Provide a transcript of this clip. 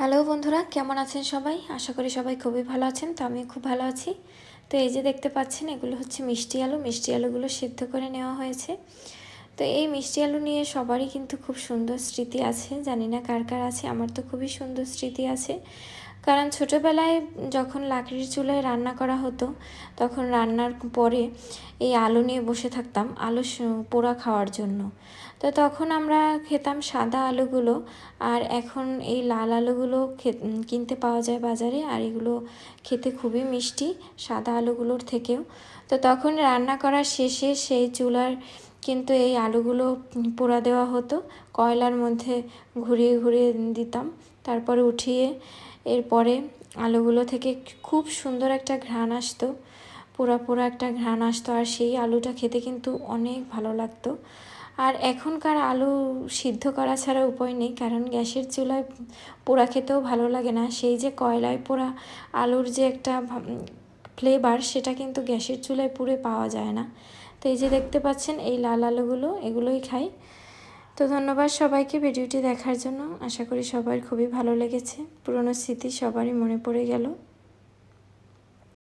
Hello বন্ধুরা, কেমন আছেন সবাই? আশা করি সবাই খুবই ভালো আছেন। তো আমি খুব ভালো আছি। তো এই যে দেখতে পাচ্ছেন, এগুলো হচ্ছে মিষ্টি আলু। মিষ্টি আলুগুলো সিদ্ধ করে নেওয়া হয়েছে। তো এই মিষ্টি আলু নিয়ে সবারই কিন্তু খুব সুন্দর স্মৃতি আছে। জানি না কার কার আছে, আমার তো খুবই সুন্দর স্মৃতি আছে। কারণ ছোটোবেলায় যখন লাকড়ির চুলায় রান্না করা হতো, তখন রান্নার পরে এই আলু নিয়ে বসে থাকতাম আলু পোড়া খাওয়ার জন্য। তো তখন আমরা খেতাম সাদা আলুগুলো, আর এখন এই লাল আলুগুলো কিনতে পাওয়া যায় বাজারে, আর এগুলো খেতে খুবই মিষ্টি সাদা আলুগুলোর থেকেও। তো তখন রান্না করার শেষে সেই চুলার কিন্তু এই আলুগুলো পোড়া দেওয়া হতো, কয়লার মধ্যে ঘুরিয়ে ঘুরিয়ে দিতাম, তারপরে উঠিয়ে এরপরে আলুগুলো থেকে খুব সুন্দর একটা ঘ্রাণ আসতো, পোড়া পোড়া একটা ঘ্রাণ আসতো, আর সেই আলুটা খেতে কিন্তু অনেক ভালো লাগতো। আর এখনকার আলু সিদ্ধ করা ছাড়া উপায় নেই, কারণ গ্যাসের চুলায় পোড়া খেতেও ভালো লাগে না। সেই যে কয়লায় পোড়া আলুর যে একটা ফ্লেভার, সেটা কিন্তু গ্যাসের চুলায় পুড়ে পাওয়া যায় না। তো এই যে দেখতে পাচ্ছেন এই লাল আলুগুলো, এগুলোই খাই। তো ধন্যবাদ সবাইকে ভিডিওটি দেখার জন্য। আশা করি সবার খুবই ভালো লেগেছে। পুরনো স্মৃতি সবারই মনে পড়ে গেল।